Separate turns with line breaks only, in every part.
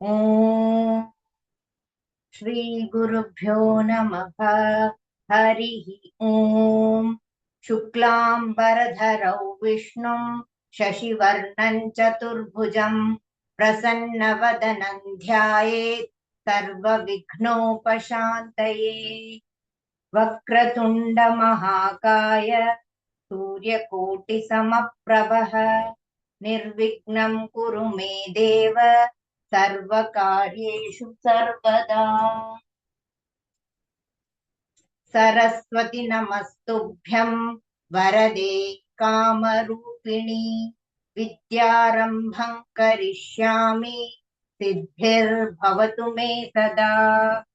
ॐ श्रीगुरुभ्यो नमः। हरिः ॐ। शुक्लाम्बरधरौ विष्णुं शशिवर्णं चतुर्भुजं प्रसन्नवदनं ध्यायेत् सर्वविघ्नोपशान्तये। वक्रतुण्डमहाकाय सूर्यकोटिसमप्रभः निर्विघ्नं कुरु मे देव सर्वकार्येषु सर्वदा। सरस्वति नमस्तुभ्यं वरदे कामरूपिणि विद्यारम्भं करिष्यामि सिद्धिर्भवतु मे सदा।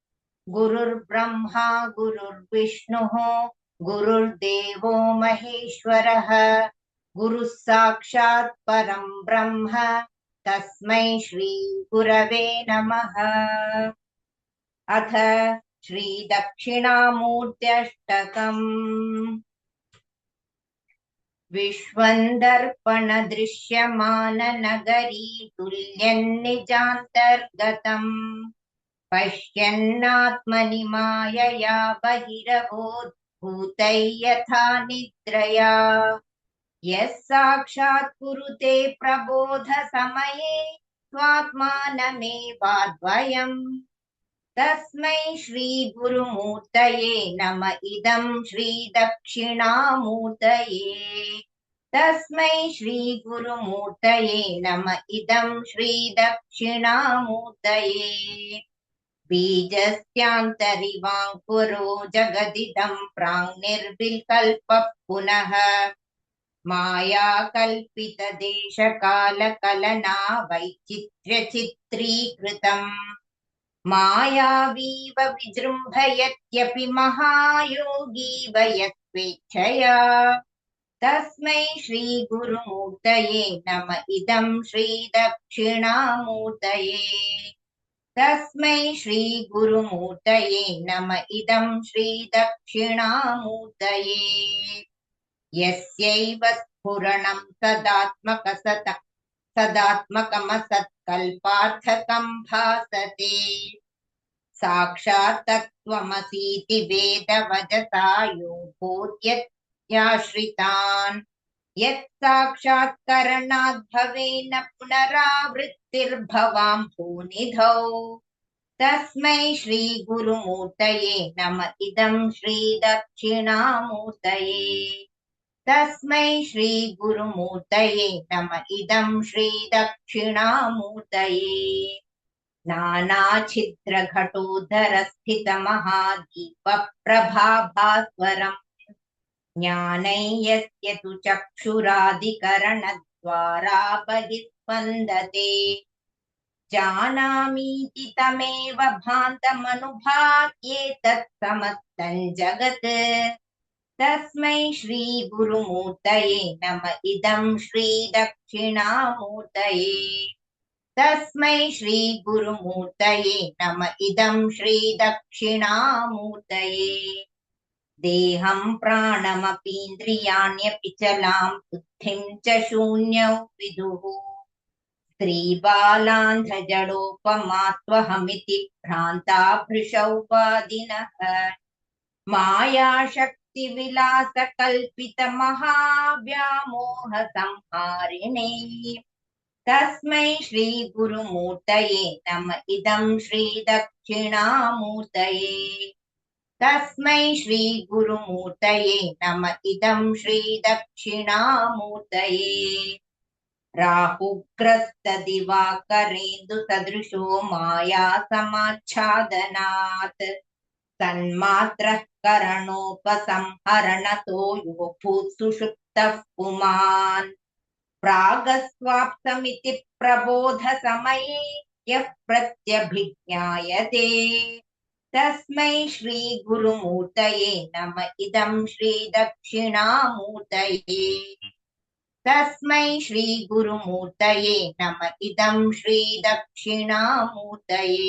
गुरुर्ब्रह्मा गुरुर्विष्णुः गुरुर्देवो महेश्वरः गुरुः साक्षात् परं ब्रह्म तस्मै श्री गुरवे नमः। अथ श्री दक्षिणामूर्त्यष्टकम्। विश्वन्दर्पण दृश्यमान नगरी तुल्यन्निजान्तर्गतम् पश्यन्नात्मनि मायया बहिरभूत् भूतै यथा निद्रया। यः साक्षात् कुरुते प्रबोध समये स्वात्मानमेवाद्वयम् तस्मै श्री गुरुमूर्तये नम इदं श्री दक्षिणामूर्तये। तस्मै श्री गुरुमूर्तये नम इदं श्री दक्षिणामूर्तये। बीजस्यान्तरिवाङ्कुरो जगदिदं प्राङ्निर्विकल्पः पुनः माया कल्पितदेशकालकलना वैचित्र्यचित्रीकृतम् मायावीव विजृम्भयत्यपि महायोगी वयस्वेच्छया। तस्मै श्री गुरुमूर्तये नम इदं श्री दक्षिणामूर्तये। तस्मै श्री गुरुमूर्तये नम इदं श्री दक्षिणामूर्तये। यस्यैव स्फुरणं सदात्मकमसत्कल्पार्थकं भासते साक्षात् तत्त्वमसीति वेदवजसा यो बोध्यत्याश्रितान् यत् साक्षात्करणाद् भवेन पुनरावृत्तिर्भवां भूनिधौ। तस्मै श्री गुरुमूर्तये नम इदं श्री दक्षिणामूर्तये। तस्मै श्री गुरुमूर्तये नम इदं श्री दक्षिणामूर्तये। नानाच्छिद्रघटोदरस्थितमहादीपप्रभाभास्वरम् ज्ञानैयस्य तु चक्षुरादिकरणद्वारा बहिस्पन्दते जानामीति तमेव भान्तमनुभात्येतत् समस्तं जगत्। तस्मै श्री गुरुमूर्तये नम इदं श्री दक्षिणामूर्तये। तस्मै श्री गुरुमूर्तये नम इदं श्री दक्षिणामूर्तये। देहं प्राणमपीन्द्रियाण्यपि चलां बुद्धिं च शून्यौ विदुः स्त्रीबालान्धजडोपमास्त्वहमिति भ्रान्ता भृशौपादिनः मायाशक्तिविलासकल्पितमहाव्यामोहसंहारिणे। तस्मै श्री गुरुमूर्तये नम इदं श्री दक्षिणामूर्तये। तस्मै श्री गुरुमूर्तये नम इदं श्री दक्षिणामूर्तये। राहुग्रस्तदिवाकरेन्दुसदृशो माया समाच्छादनात् तन्मात्रः करणोपसंहरणतो यो भूत्सुषुप्तः पुमान् प्रागस्वाप्तमिति प्रबोधसमये यः प्रत्यभिज्ञायते। तस्मै श्री गुरुमूर्तये नम इदं श्री दक्षिणामूर्तये। तस्मै श्री गुरुमूर्तये नम इदं श्री दक्षिणामूर्तये।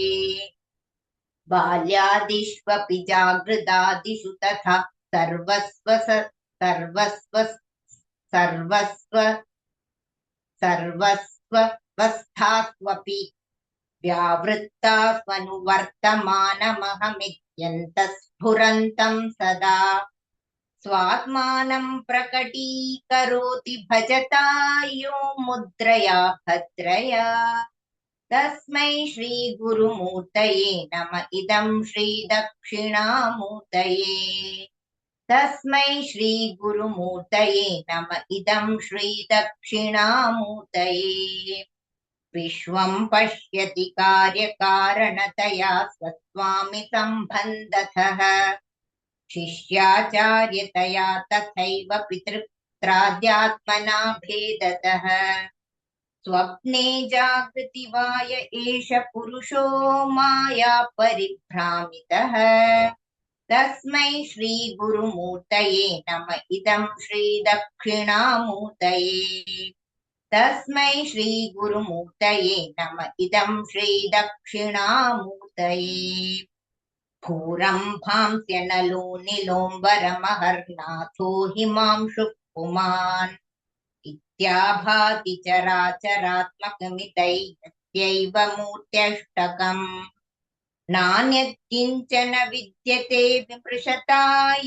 बाल्यादिष्वपि जागृदादिषु तथा सर्वस्वस्थात्वपि व्यावृत्तास्मनुवर्तमानमहमित्यन्तः स्फुरन्तं सदा स्वात्मानं प्रकटीकरोति भजता यो मुद्रया भद्रया तस्मै श्रीगुरुमूर्तये नम इदं श्रीदक्षिणामूर्तये तस्मै श्रीगुरुमूर्तये नम इदं श्रीदक्षिणामूर्तये विश्वं पश्यति कार्यकारणतया स्वस्वामि सम्बन्धतः शिष्याचार्यतया तथैव पितृत्राद्यात्मना भेदतः स्वप्ने जागृति वा य एष पुरुषो माया परिभ्रामितः तस्मै श्रीगुरुमूर्तये नम इदं श्रीदक्षिणामूर्तये तस्मै श्रीगुरुमूर्तये नम इदं श्रीदक्षिणामूर्तये भूरम्भांस्यनलो निलोम्बरमहर्नाथो हिमांशुः पुमान् इत्याभाति चराचरात्मकमिदैत्यैव मूर्त्यष्टकम् नान्यत् किञ्चन विद्यते विमृशता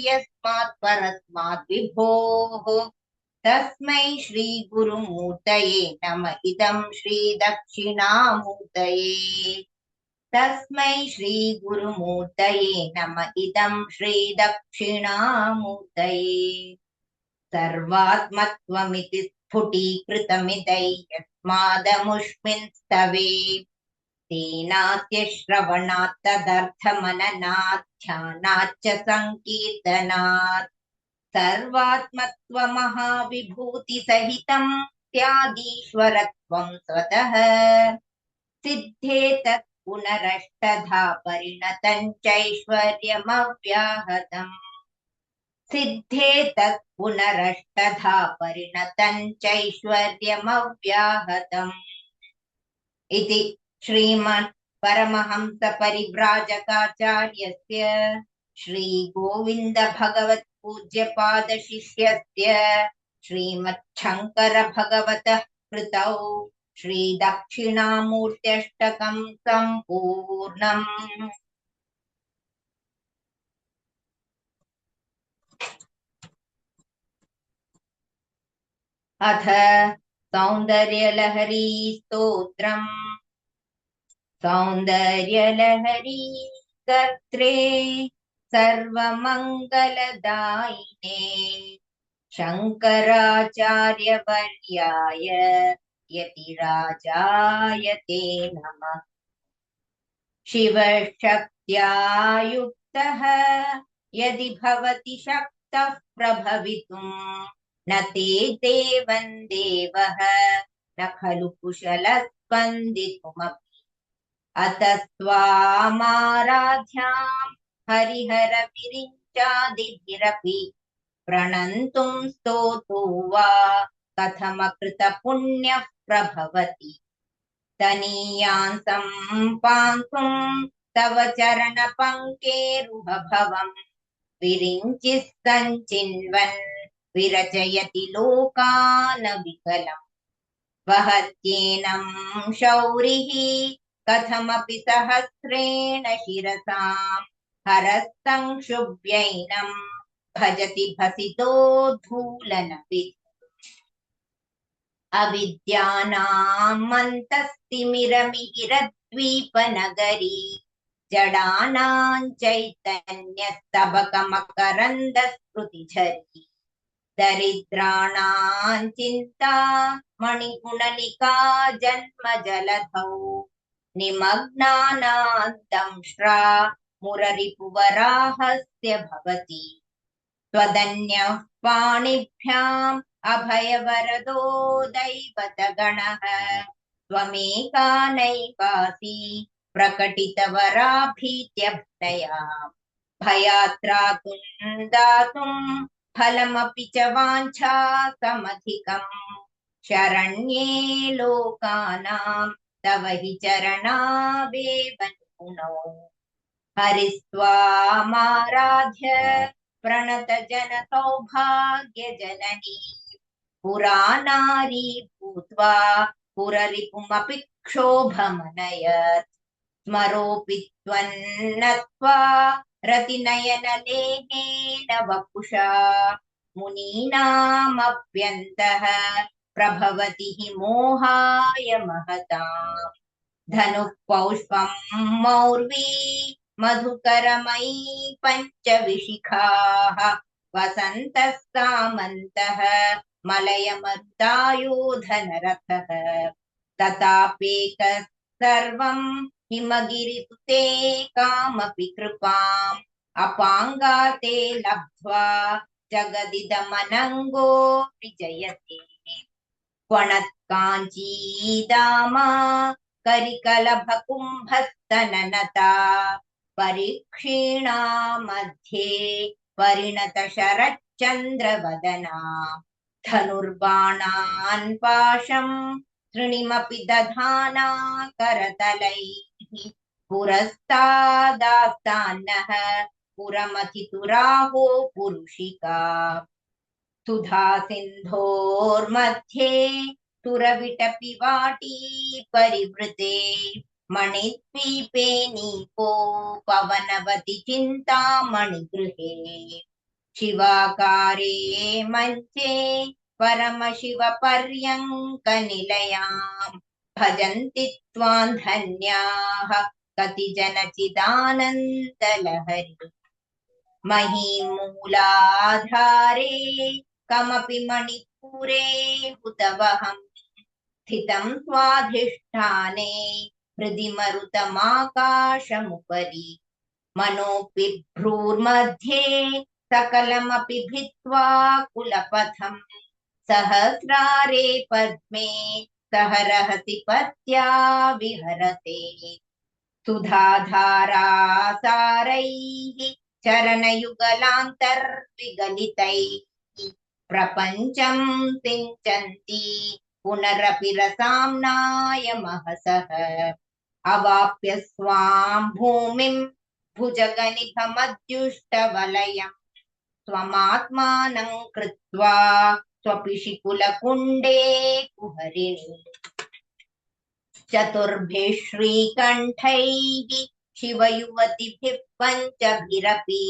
यस्मात् परस्माद् विभोः तस्मै श्रीगुरुमूर्तये नम इदं श्रीदक्षिणामूर्तये तस्मै श्रीगुरुमूर्तये नम इदं श्रीदक्षिणामूर्तये सर्वात्मत्वमिति स्फुटीकृतमिदै यस्मादमुष्मिन् स्तवे तेनात्यश्रवणात् तदर्थमननात् ध्यानाच्च सङ्कीर्तनात् सर्वात्मत्वमहाविभूतिसहितं स्यादीश्वरत्वं स्वतः सिद्धे तत् पुनरष्टधा परिणतं चैश्वर्यमव्याहतम् सिद्धे तत् पुनरष्टधा परिणतं चैश्वर्यमव्याहतम् इति श्रीमत् परमहंस परिव्राजकाचार्यस्य श्री गोविंद भगवत् पूज्यपाद शिष्यस्य श्रीमत् शंकर भगवतः कृतौ श्री दक्षिणामूर्त्यष्टकं सम्पूर्णम्। अथ सौन्दर्यलहरी स्तोत्रम्। सौन्दर्यलहरी कर्त्रे सर्वमङ्गलदायिने शङ्कराचार्यवर्याय यतिराजाय ते नमः। शिवशक्त्या युक्तः यदि भवति शक्तः प्रभवितुम् न ते देवं देवः न खलु कुशलः स्पन्दितुमपि अतस्त्वामाराध्यां हरिहरविरिञ्चादिभिरपि प्रणन्तुं स्तोतो वा कथमकृतपुण्यः प्रभवति तनीयान् सम्पान्तुं तव चरणपङ्केरुहभवम् विरिञ्चिः सञ्चिन्वन् विरचयति लोकानविकलम् वहत्येनं शौरिः कथमपि सहस्रेण शिरसां हरस्तं भजति भसितोद्धूलनवित् अविद्यानामन्तस्तिमिरमिहिरद्वीपनगरी जडानां चैतन्यस्तबकमकरन्दस्फुटिझरी दरिद्राणां चिन्ता मणिगुणनिका जन्मजलधौ निमग्नानां दंष्ट्रा मुररिपुवराहस्य भवति त्वदन्यः पाणिभ्याम् अभयवरदो दैवतगणः त्वमेका नैकासी प्रकटितवराभीत्यभ्यया भयात्रातुं दातुं फलमपि च वाञ्छाकमधिकम् शरण्ये लोकानां तव हि चरणावेव निपुणो हरिस्त्वामाराध्य प्रणतजन सौभाग्यजननी पुरानारी भूत्वा पुररिपुमपि क्षोभमनयत् स्मरोऽपि त्वन्नत्वा रतिनयनलेहेन वपुषा मुनीनामप्यन्तः प्रभवति हि मोहाय महताम् धनुः पौष्पम् मौर्वी मधुकरमयी पञ्चविशिखाः वसन्तस्तामन्तः मलयमरुतायोधनरथः तथाप्येकः सर्वम् हिमगिरिसुते कामपि कृपाम् अपाङ्गाते लब्ध्वा जगदिदमनङ्गो विजयते क्वणत्काञ्चीदामा करिकलभकुम्भस्तननता परीक्षीणा मध्ये परिणतशरच्चन्द्रवदना धनुर्बाणान् पाशम् तृणिमपि दधाना करतलैः पुरस्तादास्तान्नः पुरमथितुराहो पुरुषिका सुधा सिन्धोर्मध्ये तुरविटपि वाटी परिवृते मणिद्वीपे नीपो पवनवति चिन्तामणिगृहे शिवाकारे मञ्चे परमशिवपर्यङ्कनिलयाम् भजन्ति त्वाम् धन्याः कतिजन चिदानन्दलहरी महीमूलाधारे कमपि मणिपुरे हुतवहम् स्थितम् स्वाधिष्ठाने हृदि मरुतमाकाशमुपरि मनोऽपि भ्रूर्मध्ये सकलमपि भित्त्वा कुलपथम् सहस्रारे पद्मे सह रहसि पत्या विहरते सुधाधारासारैः चरणयुगलान्तर्विगलितैः प्रपञ्चम् सिञ्चन्ति पुनरपि रसाम्नाय महसः अवाप्य स्वाम् भूमिम् भुजगनिभमद्युष्टवलयम् स्वमात्मानम् कृत्वा स्वपिशिकुलकुण्डे कुहरिणि चतुर्भिः श्रीकण्ठैः शिवयुवतिभिः पञ्चभिरपि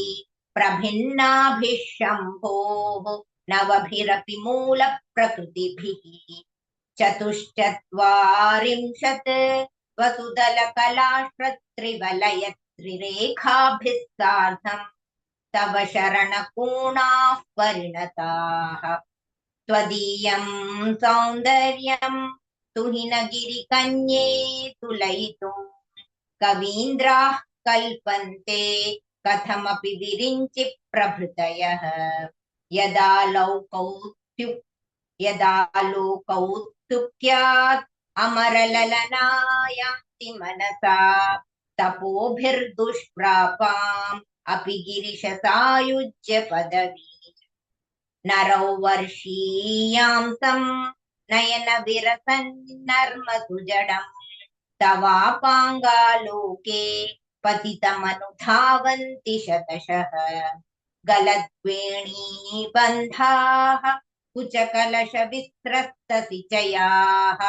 प्रभिन्नाभिः शम्भोः नवभिरपि मूलप्रकृतिभिः चतुश्चत्वारिंशत् वसुदलकलाश्रत्रिवलयत्रिरेखाभिः सार्धम् तव शरणकोणाः परिणताः त्वदीयम् सौन्दर्यम् तुहिनगिरिकन्ये तुलयितुम् कवीन्द्राः कल्पन्ते कथमपि विरिञ्चि प्रभृतयः यदा लोकौत्सुक्यात् अमरललनायान्ति मनसा तपोभिर्दुष्प्रापाम् अपि गिरिशसायुज्य पदवी नरौ वर्षीयांसम् नयन विरसन्नर्मसुजडम् तवापाङ्गालोके पतितमनुधावन्ति शतशः गलद्वेणीबन्धाः कुचकलशविस्त्रस्तसिचयाः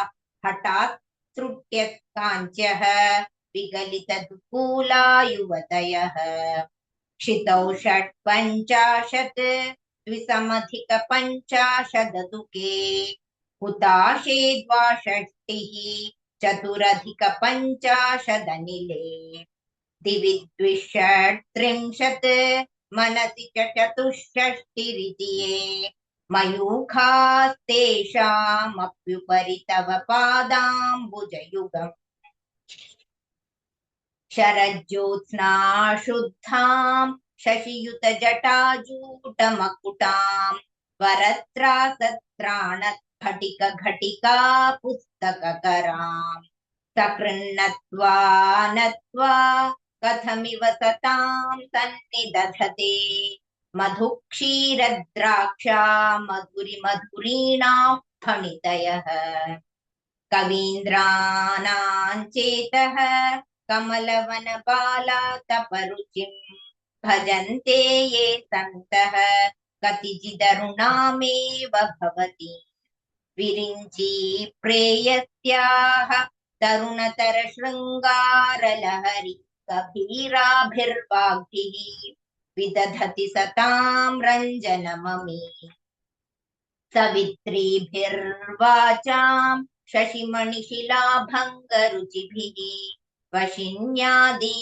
हठात् त्रुट्यत्काञ्च्यः विगलितदुकूला युवतयः क्षितौ षट्पञ्चाशत् द्विसमधिकपञ्चाशददुके हुताशे द्वाषष्टिः चतुरधिकपञ्चाशदनिले दिवि द्विषट्त्रिंशत् मनसि च चतुष्षष्टिरिति ये मयूखास्तेषामप्युपरि तव पादाम्बुजयुगम् शरज्योत्स्ना शुद्धाम् शशियुतजटाजूटमकुटाम् वरत्रासत्राणस्फटिकघटिका पुस्तककराम् सकृन्नत्वा नत्वा कथमिव सताम् सन्निदधते मधुक्षीरद्राक्षा मधुरिमधुरीणाः फणितयः कवीन्द्राणाम् चेतः कमलवनबालातपरुचिम् भजन्ते ये सन्तः कतिचिदरुणामेव भवति विरिञ्ची प्रेयस्याः तरुणतर शृङ्गारलहरी गभीराभिर्वाग्भिः विदधति सतां रञ्जनममी सवित्रीभिर्वाचां शशिमणिशिलाभङ्गरुचिभिः वशिन्यादिभिस्त्वां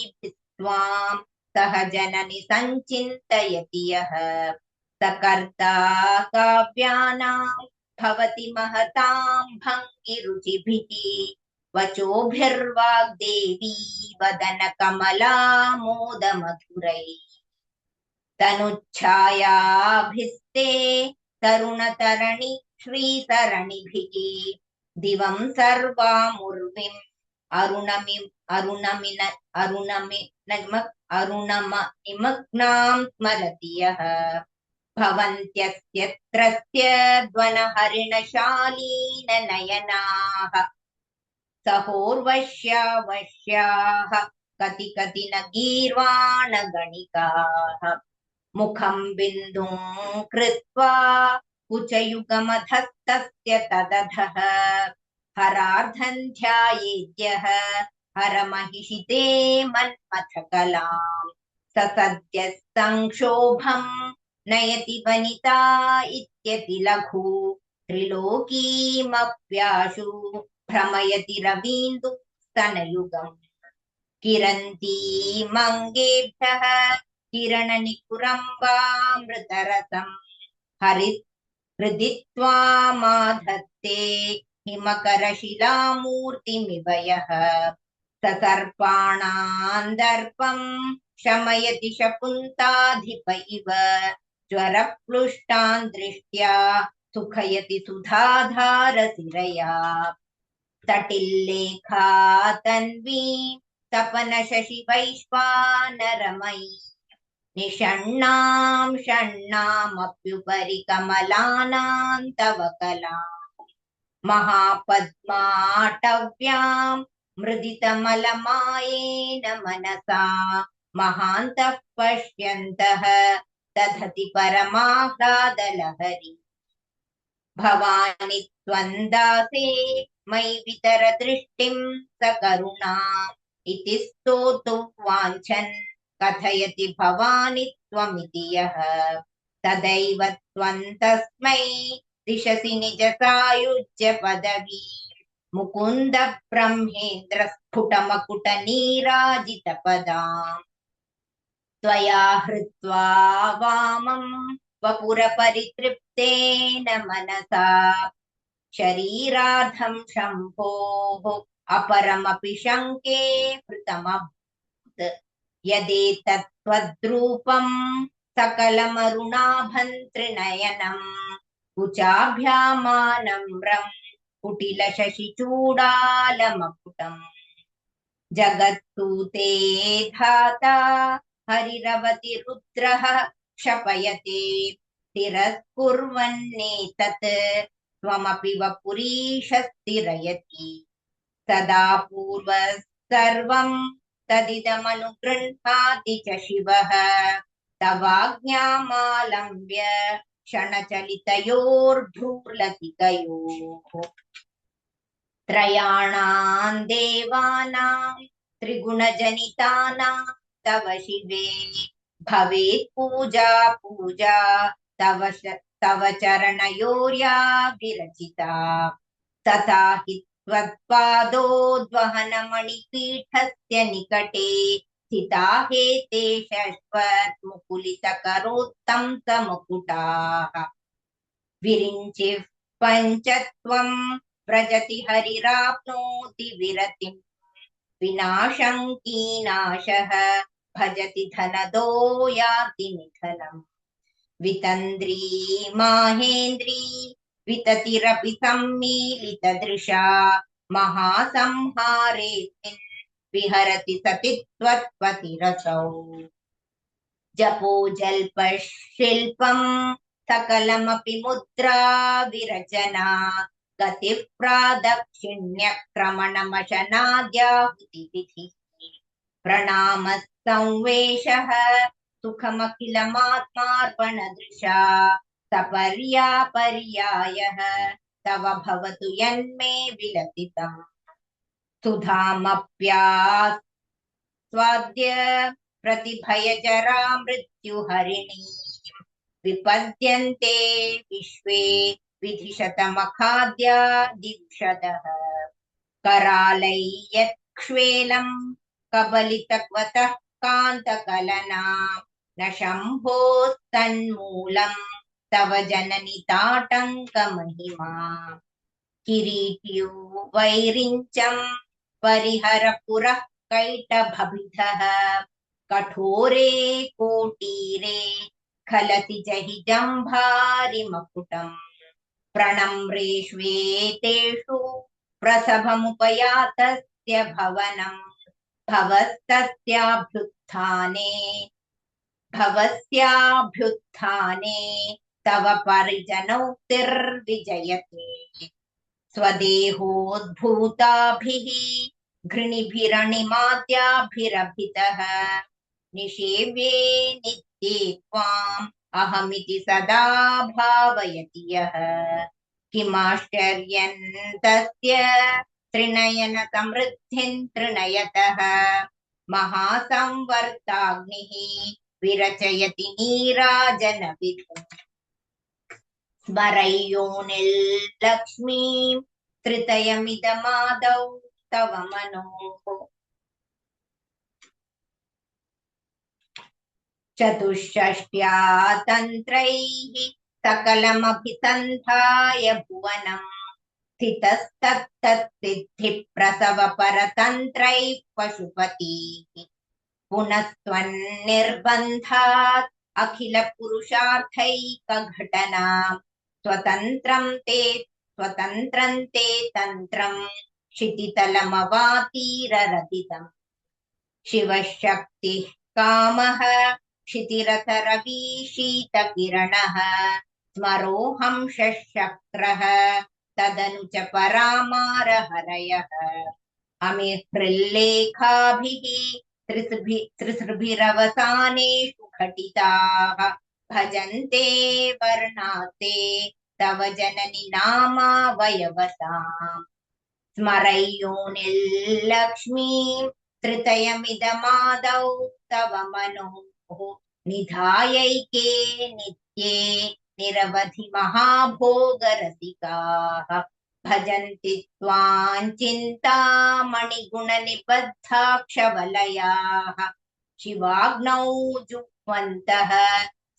सह जननि सञ्चिन्तयति यः स कर्ता काव्यानां भवति महतां भङ्गिरुचिभिः वचोभिर्वाग्देवी वदनकमला मोदमधुरैः तनुच्छायाभिस्ते तरुणतरणि श्रीसरणिभिः दिवं सर्वामुर्विम् अरुणमिमग्नां स्मरति यः भवन्त्यस्यत्रस्य ध्वनहरिणशालीननयनाः सहोर्वश्यावश्याः कति कति न गीर्वाणगणिकाः मुखं बिन्दुं कृत्वा कुचयुगमधस्तस्य तदधः हरार्धं ध्यायेद्यः हरमहिषिते मन्मथकलां स सद्यः संक्षोभं नयति वनिता इत्यति लघु त्रिलोकीमप्याशु भ्रमयति रवीन्दुस्तनयुगम् किरन्तीमङ्गेभ्यः किरणनिकुरम्बामृतरसम् हृदि त्वामाधत्ते हिमकरशिलामूर्तिमिव यः ससर्पाणान्दर्पं शमयति शकुन्ताधिप इव ज्वरप्लुष्टान् दृष्ट्या सुखयति सुधाधारसिरया तटिल्लेखा तन्वी तपनशशिवैश्वानरमयी निषण्णां षण्णामप्युपरि कमलानां तव कलाम् महापद्माटव्यां मृदितमलमायेन मनसा महान्तः पश्यन्तः दधति परमाह्लादलहरी भवानि त्वन्दासे मयि वितर दृष्टिं सकरुणा इति स्तोतुं वाञ्छन् कथयति भवानि त्वमिति यः तदैव त्वं तस्मै दिशसि निज सायुज्य पदवी मुकुन्द ब्रह्मेन्द्र स्फुटमकुट नीराजितपदाम् त्वया हृत्वा वामं वपुरपरितृप्तेन मनसा शरीरार्धं शम्भोः अपरमपि शङ्के हृतमभूत् यदेतत् त्वद्रूपं सकलमरुणाभन्त्रिनयनम् कुचाभ्यामानम्रं कुटिलशशिचूडालमकुटम् जगत्सूते धाता हरिरवति रुद्रः क्षपयते तिरस्कुर्वन्नेतत् त्वमपि वपुरीश स्थिरयति सदा पूर्वः सर्वं तदिदमनुगृह्णाति च शिवः तवाज्ञामालम्ब्य क्षणचलितयोर्धूर्लतिकयोः त्रयाणां देवानां त्रिगुणजनितानां तव शिवे भवेत् पूजा पूजा तव चरणयोर्या विरचिता तथा हि त्वत्पादोद्वहनमणिपीठस्य निकटे स्थिता हेते शश्वत्मुकुलितकरोत्तं समुकुटाः विरिञ्चिः पञ्चत्वं व्रजति हरिराप्नोति विरतिम् विनाशङ्कीनाशः भजति धनदो याति निधनम् वितन्द्री माहेन्द्री विततिरपि सम्मीलितदृशा महासंहारेऽस्मिन् विहरति सति त्वत्पतिरसौ जपो जल्पशिल्पम् सकलमपि मुद्रा विरचना गतिः प्रादक्षिण्यक्रमणमशनाद्याहुतिविधिः प्रणामः संवेशः सुखमखिलमात्मार्पणदृशा सपर्यापर्यायः तव भवतु यन्मे विलसितम् सुधामप्यास्वाद्य प्रतिभयजरा मृत्युहरिणी विपद्यन्ते विश्वे विधिशतमखाद्या दिक्षदः करालय्यक्ष्वेलम् कबलितक्वतः कान्तकलना न शम्भोस्तन्मूलम् तव जननि ताटङ्कमहिमा किरीट्यो वैरिञ्चम् परिहर पुरः कैटभभिधः कठोरे कोटीरे खलति जहि जम्भारि मकुटम् प्रणम्रे श्वेतेषु प्रसभमुपयातस्य भवनम् भवस्याभ्युत्थाने तव परिजनौक्तिर्विजयते स्वदेहोद्भूताभिः घृणिभिरणिमाद्याभिरभितः निषेव्ये नित्ये त्वाम् अहमिति सदा भावयति यः किमाश्चर्यम् तस्य त्रिनयन समृद्धिम् तृणयतः महासंवर्ताग्निः विरचयति नीराजनविधुम् स्मरयोनिर्लक्ष्मीम् त्रितयमिदमादौ तव मनोः चतुष्षष्ट्या तन्त्रैः सकलमभिसन्धाय भुवनम् स्थितस्तत्तत्सिद्धिप्रसवपरतन्त्रैः पशुपतिः पुनस्त्वन्निर्बन्धात् अखिलपुरुषार्थैकघटना स्वतन्त्रं ते तन्त्रम् क्षितितलमवातीररतितम् शिवशक्तिः कामः क्षितिरथरवीशीतकिरणः स्मरोऽहं षट्चक्रः तदनु च परामारहरयः अमिहृल्लेखाभिः त्रिसृभिरवसानेषु घटिताः भजन्ते वर्णाते तव जननि नामावयवताम् स्मरयोनिर्लक्ष्मीम् त्रितयमिदमादौ तव मनोः निधायैके नित्ये निरवधि महाभोगरसिकाः भजन्ति त्वां चिन्तामणिगुणनिबद्धाक्षवलयाः शिवाग्नौ जुह्वन्तः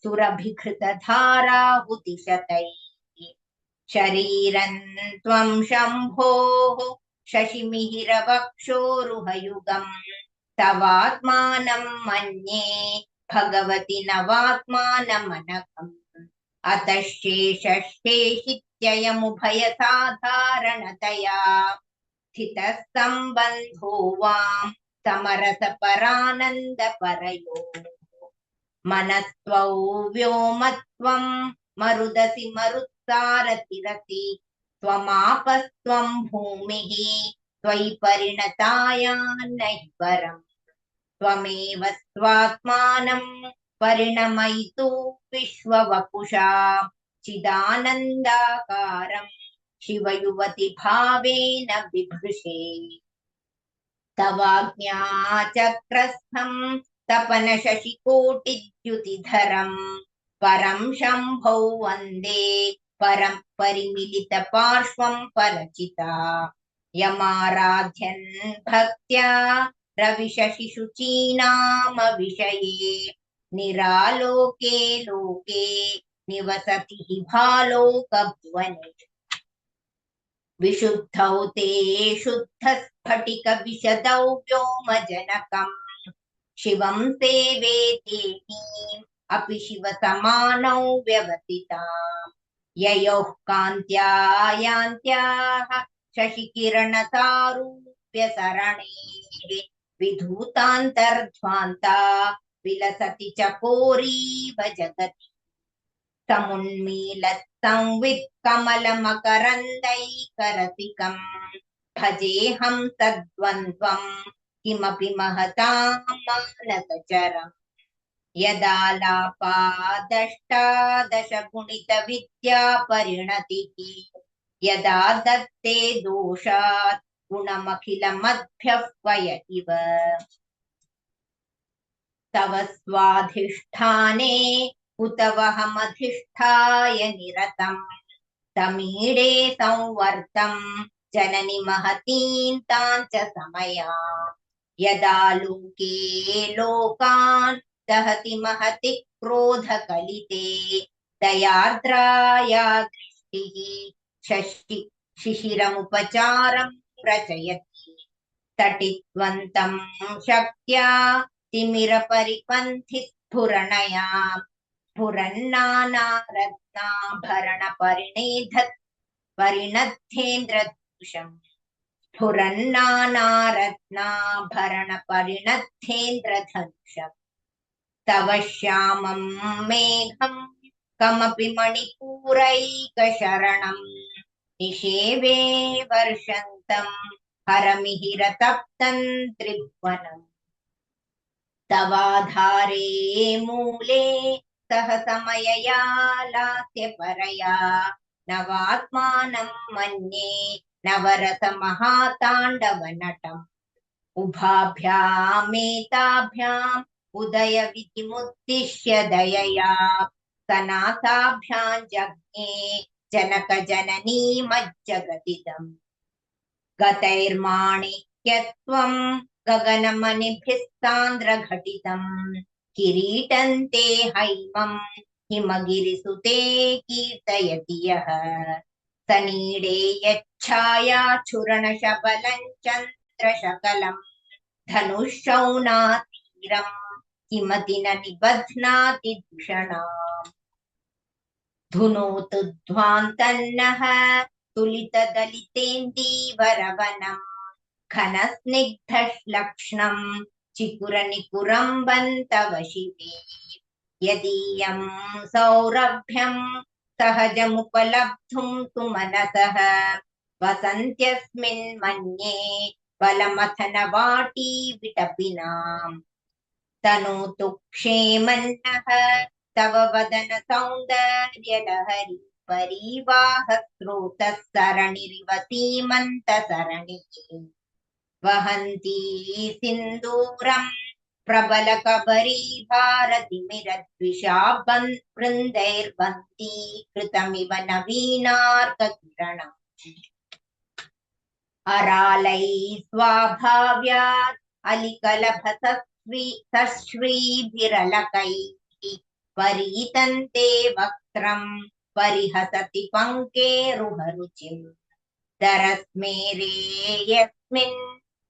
सुरभिघृतधाराहुतिशतैः शरीरं त्वं शम्भोः शशिमिहिरवक्षोरुहयुगम् तवात्मानं मन्ये भगवति नवात्मानमनघम् अतः शेषशेषित्ययमुभयसाधारणतया स्थितः सम्बन्धो वां समरसपरानन्दपरयोः मनस्त्वौ व्योमत्वं मरुदसि मरुत्सारथिरसि त्वमापस्त्वं भूमिः त्वयि परिणतायान्नहि परम् त्वमेव स्वात्मानं परिणमयितु विश्ववपुषा चिदानन्दाकारं शिवयुवति भावेन बिभृशे तवाज्ञाचक्रस्थं तपनशशिकोटिद्युतिधरम् परं शम्भौ वन्दे परं परिमिलितपार्श्वं परचिता यमाराध्यन् भक्त्या रविशशिशुचीनामविषये निरालोके लोके निवसति हि भालोकभुवने विशुद्धौ ते शुद्धस्फटिकविशदौ व्योमजनकम् शिवं सेवे तेनीम् अपि शिवसमानौ व्यवसिताम् ययोः कान्त्या यान्त्याः शशिकिरणसारूप्यसरणेः विधूतान्तर्ध्वान्ता विलसति चकोरीव जगति समुन्मीलत्संवित्कमलमकरन्दैकरसिकम् भजेऽहं तद्वन्द्वम् किमपि महतां मानसचरम् यदालापादष्टादशगुणितविद्या परिणतिः यदा दत्ते दोषात् गुणमखिलमद्भ्यः पय इव तव स्वाधिष्ठाने कुतवहमधिष्ठाय निरतम् तमीडे संवर्तं जननि महतीं तां च समयाम् यदा लोके लोकान् दहति महति क्रोधकलिते दयार्द्राया दृष्टिः शशि शिशिरमुपचारं रचयति तटित्वन्तं शक्त्या तिमिरपरिपन्थिस्फुरणया स्फुरन्नानारत्नाभरणपरिणेधत् परिणद्धेन्द्रधनुषम् स्फुरन्नानारत्नाभरणपरिणद्धेन्द्रधनुषम् तव श्यामं मेघं कमपि मणिपूरैकशरणम् निषेवे वर्षन्तं हरमिहिरतप्तं त्रिभुवनम् तवाधारे मूले सह समयया लास्यपरया नवात्मानं मन्ये नवरसमहाताण्डवनटम् उभाभ्यामेताभ्याम् उदयविधिमुद्दिश्य दयया सनाथाभ्यां जज्ञे जनकजननीमज्जगदिदम् गतैर्माणिक्यत्वं गगनमणिभिस्सान्द्रघटितम् किरीटन्ते हैमं हिमगिरिसुते कीर्तयति यः सनीडे यच्छायाच्छुरणशबलं चन्द्रशकलं धनुःशौनातीरं किमति न निबध्नाति धुषणाम् धुनोतु ध्वान्तन्नः तुलितदलितेन्दीवरवनम् घनस्निग्धश्लक्ष्णं चिकुरनिकुरम्बन्तव शिवे यदीयं सौरभ्यं सहजमुपलब्धुं तु मनसः वसन्त्यस्मिन् मन्ये बलमथनवाटी विटपिनाम् तनोतु क्षेमन्नः तव वदन सौन्दर्यलहरी परीवाह स्रोतः सरणिरिव सीमन्तसरणिः वहन्ती सिन्दूरं प्रबलकबरी भारतिमिरद्विषा वृन्दैर्वन्ती कृतमिव नवीनार्ककिरणम् अरालैः स्वाभाव्यात् अलिकलभसश्रीभिरलकैः परीतन्ते वक्त्रं परिहसति पङ्केरुहरुचिम् दरस्मेरे यस्मिन्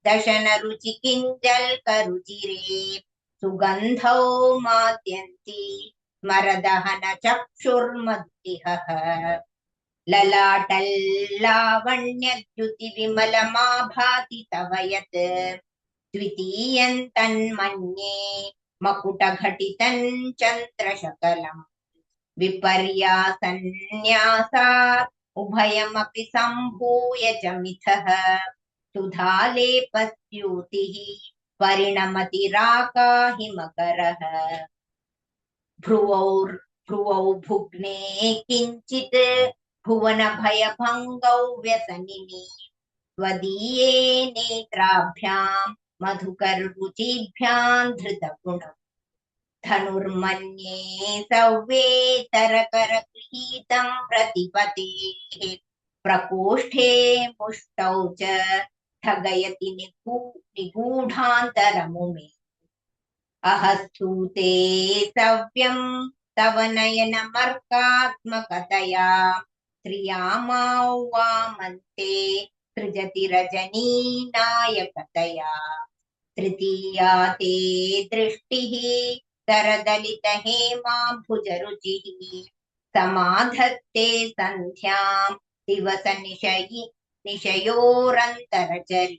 दशनरुचिकिञ्जल्करुचिरे सुगन्धौ माद्यन्ति स्मरदहनचक्षुर्मद्विहः ललाटल्लावण्यद्युतिविमलमाभाति तव यत् द्वितीयं तन्मन्ये मकुटघटितं चन्द्रशकलम् विपर्यासन्न्यासात् उभयमपि सम्भूय च मिथः सुधालेपस्यूतिः परिणमतिराकाहिमकरः भ्रुवौ भुग्ने किञ्चित् भुवनभयभङ्गौ व्यसनिनि त्वदीये नेत्राभ्यां मधुकररुचिभ्यां धृतगुणम् धनुर्मन्ये सव्येतरकरगृहीतं प्रतिपतेः प्रकोष्ठे मुष्टौ च स्थगयति निगूढान्तरमुमे अहस्तूते सव्यं तव नयनमर्कात्मकतया श्रियामावामन्ते सृजति रजनीनायकतया तृतीया ते दृष्टिः सरदलितहेमाम्भुजरुचिः समाधत्ते सन्ध्यां दिवसनिशयोरन्तरचरि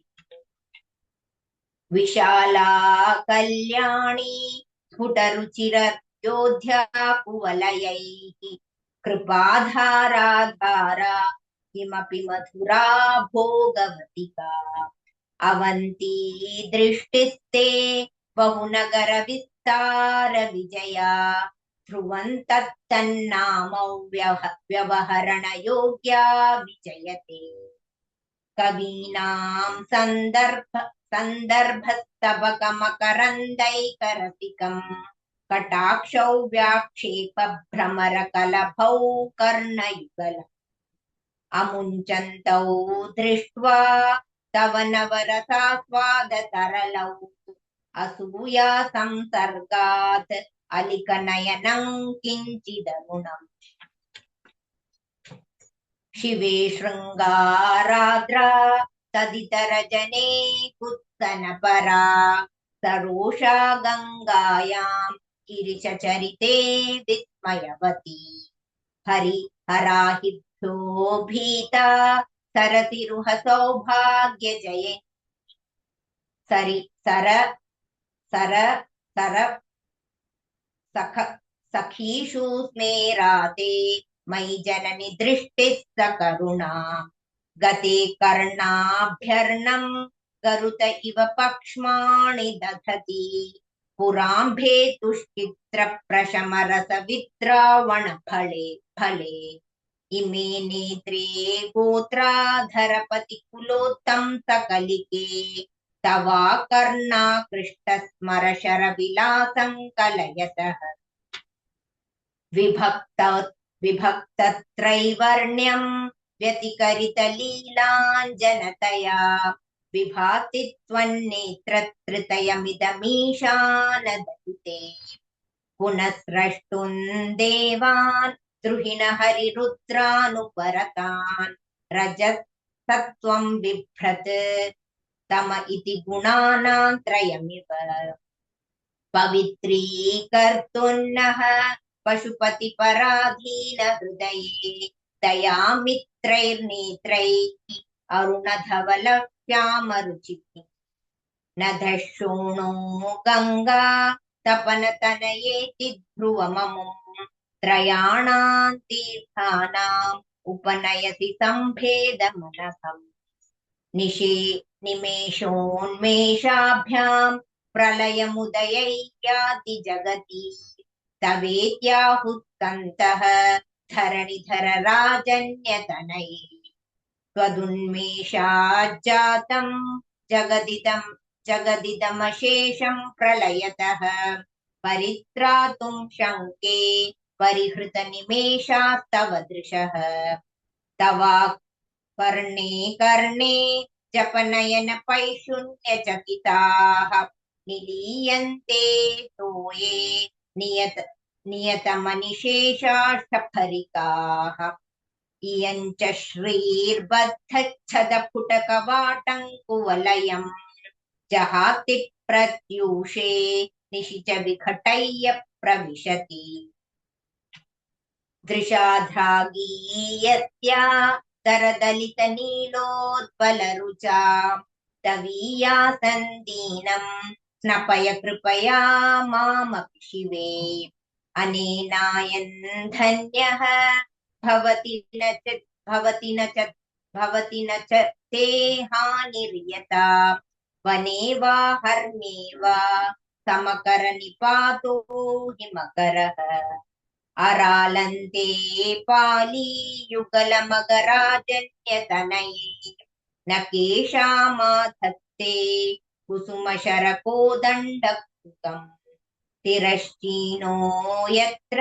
विशाला कल्याणी स्फुटरुचिरयोध्या कुवलयैः कृपाधारा किमपि मधुरा भोगवतिका अवन्ती दृष्टिस्ते बहुनगरविस्तार विजया ध्रुवन्तत्तन्नामौ व्यवहरणयोग्या विजयते कवीनां सन्दर्भस्तबकमकरन्दैकरसिकम् कटाक्षौ व्याक्षेप भ्रमरकलभौ कर्णयुगलम् अमुञ्चन्तौ दृष्ट्वा तव नवरसास्वादतरलौ असूया संसर्गात् अलिकनयनं किञ्चिदरुणम् शिवे शृङ्गाराद्रा तदितरजने कुत्सनपरा सरोषा गङ्गायां गिरिशचरिते विस्मयवती हरिहराहिभ्यो भीता सरसिरुह सौभाग्यजये सरि सर सर सर सख सखीषु स्मेराते मयि जननि दृष्टिः सकरुणा गते कर्णाभ्यर्णं गरुत इव पक्ष्माणि दधति पुराम्भेतुश्चित्रप्रशमरसविद्रावणफले फले इमे नेत्रे गोत्राधरपतिकुलोत्तं सकलिके तवा कर्णाकृष्टस्मरशरविलासं कलयतः विभक्तत्रैवर्ण्यं व्यतिकरितलीलाञ्जनतया विभाति त्वन्नेत्रत्रितयमिदमीशानदयिते पुनः स्रष्टुं देवान् द्रुहिण हरिरुद्रानुपरतान् रजसत्वं बिभ्रत् तम इति गुणानां त्रयमिव पवित्रीकर्तुन्नः पशुपतिपराधीन हृदये दयामित्रैर्नेत्रैः अरुणधवलश्यामरुचिः नधशोणो गङ्गा तपनतनयेति ध्रुवममुम् त्रयाणां तीर्थानाम् उपनयति सम्भेदमनघम् निमेषोन्मेषाभ्यां प्रलयमुदयै याति जगति तवेत्याहुस्तन्तः धरणिधर राजन्यतनये त्वदुन्मेषाज्जातं जगदिदमशेषं प्रलयतः परित्रातुं शङ्के परिहृतनिमेषास्तव दृशः तवा कर्णे कर्णे जपनयन पैशून्यचकिताः निलीयन्ते तोये नियतमनिशेषाष्टफरिकाः इयं च श्रीर्बद्धच्छदपुटकवाटङ्कुवलयम् जहाति प्रत्यूषे निशिच विघटय्य प्रविशति दृशाध्रागीयस्या करदलितनीलोत्पलरुचा तवीयासन्दीनं स्नपय कृपया मामपि शिवे अनेनायन् धन्यः भवति न च ते हानिर्यता वने वा हर्मे वा समकरनिपातो हिमकरः अरालन्ते पालीयुगलमगराजन्यतनये न केषामाधत्ते कुसुमशरकोदण्डकुकम् तिरश्चीनो यत्र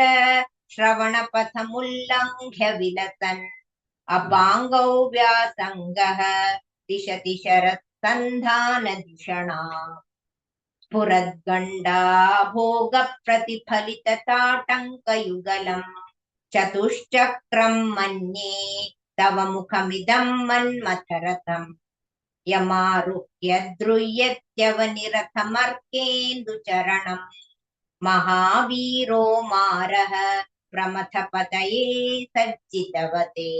श्रवणपथमुल्लङ्घ्य विलसन् अपाङ्गौ व्यासङ्गः दिशति शरत्सन्धानधिषणा स्फुरद्गण्डा भोगप्रतिफलितताटङ्कयुगलम् चतुश्चक्रं मन्ये तव मुखमिदं मन्मथरथम् यमारुह्य द्रुह्यत्यवनिरथमर्केन्दुचरणम् महावीरो मारः प्रमथपतये सज्जितवते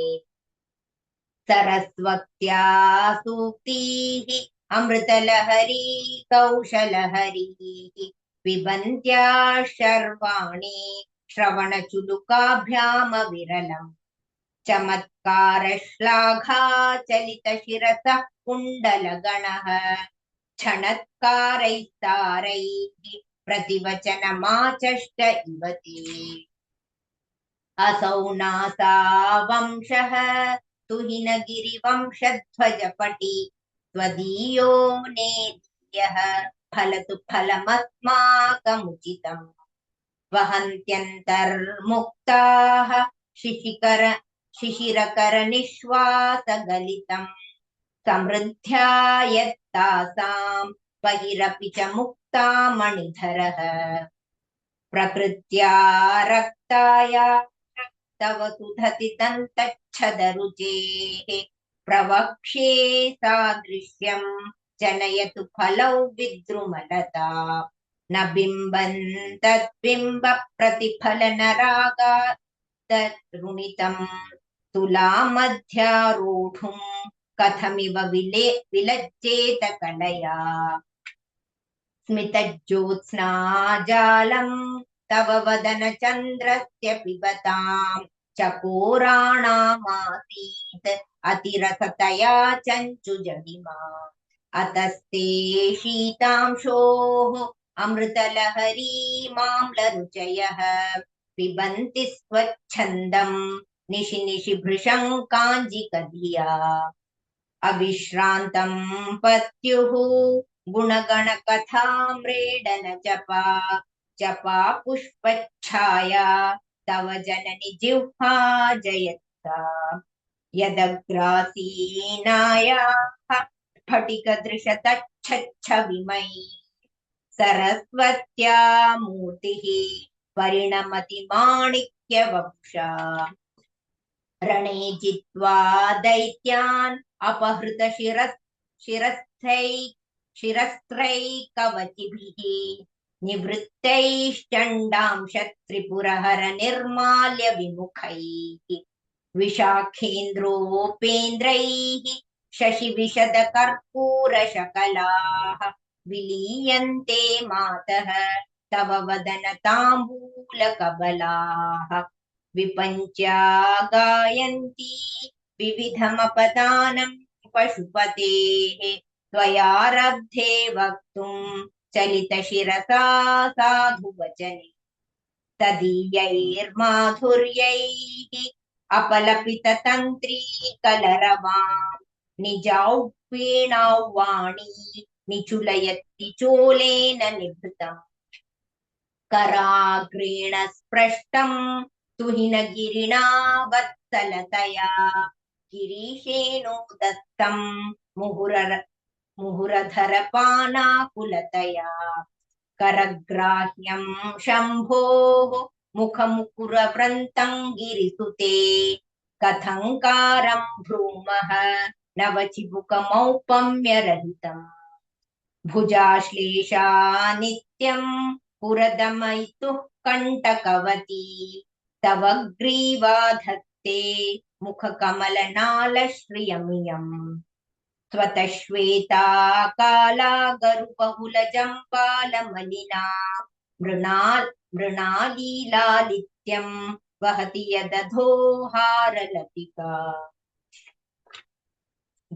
सरस्वत्या सूक्तिः अमृतलहरी कौशलहरी पिबन्त्या शर्वाणि श्रवणचुलुकाभ्यामविरलम् चमत्कारश्लाघाचलितशिरसः कुण्डलगणः क्षणत्कारैस्तारैः प्रतिवचनमाचष्ट इव ते। असौ नासा वंशः तुहिनगिरिवंशध्वजपटि त्वदीयो नेदीयः फलतु फलमस्माकमुचितम् वहन्त्यन्तर्मुक्ताः शिशिरकरनिःश्वासगलितम् समृद्ध्या यत्तासाम् बहिरपि च मुक्ता मणिधरः प्रकृत्या रक्ताया तव सुधति दन्तच्छदरुचेः प्रवक्ष्ये सादृश्यम् जनयतु फलौ विद्रुमलता न बिम्बन्तद्बिम्ब प्रतिफलनरागादरुणितम् तुलामध्यारोढुम् कथमिव विलज्जेत कलया स्मितज्योत्स्नाजालम् तव वदन चन्द्रस्य पिबताम् चकोराणामासीत् अतिरसतया चञ्चुजडिमा अतस्ते शीतांशोः अमृतलहरीमाम्लरुचयः पिबन्ति स्वच्छन्दम् निशि निशि भृशम् काञ्जिकधिया अविश्रान्तम् पत्युः गुणगणकथाम्रेडन जपा जपा पुष्पच्छाया तव जननि जिह्वा जयत्सा यदग्रासीनायाः स्फटिकदृशतच्छच्छविमयी सरस्वत्या मूर्तिः परिणमति माणिक्यवपुषा रणे जित्वा दैत्यान् शिरस्त्रैकवचिभिः निवृत्तैश्चण्डांशत्रिपुरहर निर्माल्य विमुखैः विशाखेन्द्रोपेन्द्रैः शशिविशदकर्पूरशकलाः विलीयन्ते मातः तव वदन ताम्बूलकबलाः विपञ्च्या गायन्ती विविधमपदानं पशुपतेः त्वयारब्धे वक्तुम् चलितशिरसा साधुवचने तदीयैर्माधुर्यैः अपलपिततन्त्री कलरवाम् निजौवीणां वाणी निचुलयति चोलेन निभृतम् कराग्रेण स्पृष्टम् तुहिनगिरिणा वत्सलतया गिरीशेणोदत्तम् मुहुरधरपानाकुलतया करग्राह्यम् शम्भोः मुखमुकुरवृन्तम् गिरिसुते कथङ्कारम् भ्रूमः नवचिबुकमौपम्यरहितम् भुजाश्लेषा नित्यम् पुरदमयितुः कण्टकवती तव ग्रीवा धत्ते मुखकमलनालश्रियमियम् स्वतः श्वेता काला गरुबहुलजम्बालमलिना मृणालीलालित्यम् वहति यदधोहारलतिका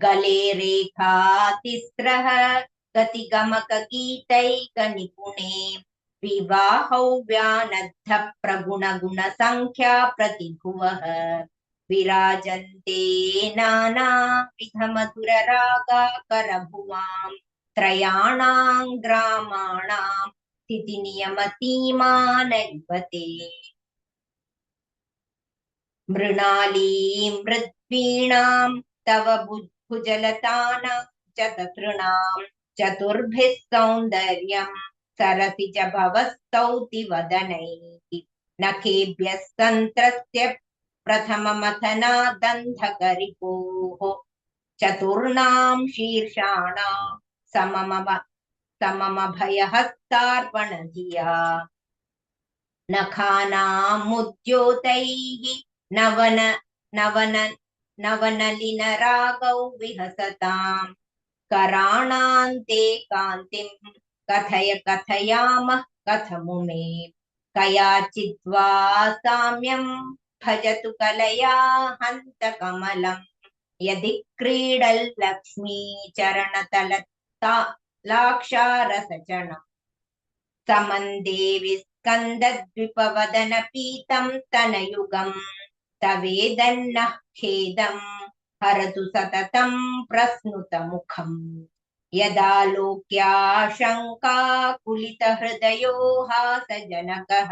गले रेखा तिस्रः गतिगमकगीतैकनिपुणे विवाहौ व्यानद्ध प्रगुणगुणसङ्ख्या प्रतिभुवः विराजन्ते नानाविधमधुररागाकरभुवाम् त्रयाणाम् ग्रामाणाम् स्थितिनियमसीमानैवते मृणालीं मृद्वीणाम् तव भुजलतानां च ततॄणाम् चतुर्भिः सौन्दर्यम् सरसिज भवस्तौति वदनैः नखेभ्यः सन्त्रस्य प्रथममथनादन्धकरिपोः चतुर्णां शीर्षाणाम् सममभयहस्तार्पणधिया नखानामुद्योतैः नवनलिनरागौ विहसताम् कराणान्ते कान्तिम् कथय कथयामः कथमुमे कयाचिद्वा साम्यम् भजतु कलया हन्तकमलम् यदि क्रीडल्लक्ष्मी चरणतलता लाक्षारसचणम् समन्देवि स्कन्दद्विपवदन पीतं तनयुगं तवेदन्नः खेदं हरतु सततं प्रस्नुतमुखम् यदा लोक्याशङ्काकुलितहृदयो हासजनकः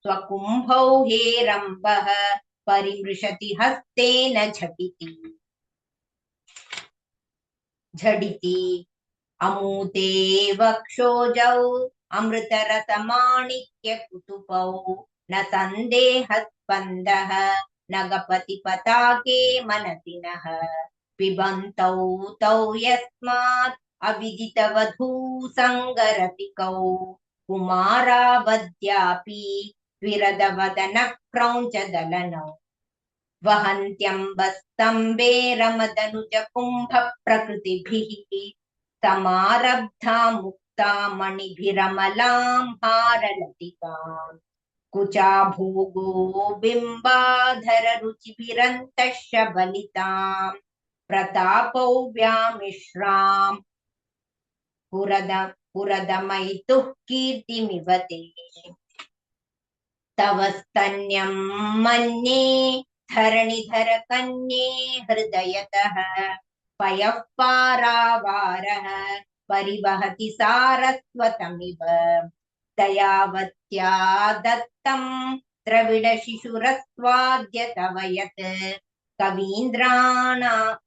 स्वकुम्भौ हेरम्बः परिमृशति हस्तेन झटिति अमूते वक्षोजौ अमृतरसमाणिक्यकुतुपौ न सन्देहस्पन्दः नगपतिपताके मनसि नः पिबन्तौ तौ यस्मात् अविदितवधूसङ्गरसिकौ कुमारावद्यापि विरदवदनक्रौञ्चदलनौ वहन्त्यम्बस्तम्बे रमदनुजकुम्भप्रकृतिभिः समारब्धा मुक्ता मणिभिरमलां हारलतिकाम् कुचाभोगो बिम्बाधररुचिभिरन्तः शबलिताम् प्रतापौ व्यामिश्राम् पुरदमयितुः कीर्तिमिव ते तव स्तन्यं मन्ये धरणिधर कन्ये हृदयतः पयः पारावारः परिवहति सारस्वतमिव दयावत्या दत्तं द्रविडशिशुरस्वाद्य तव यत्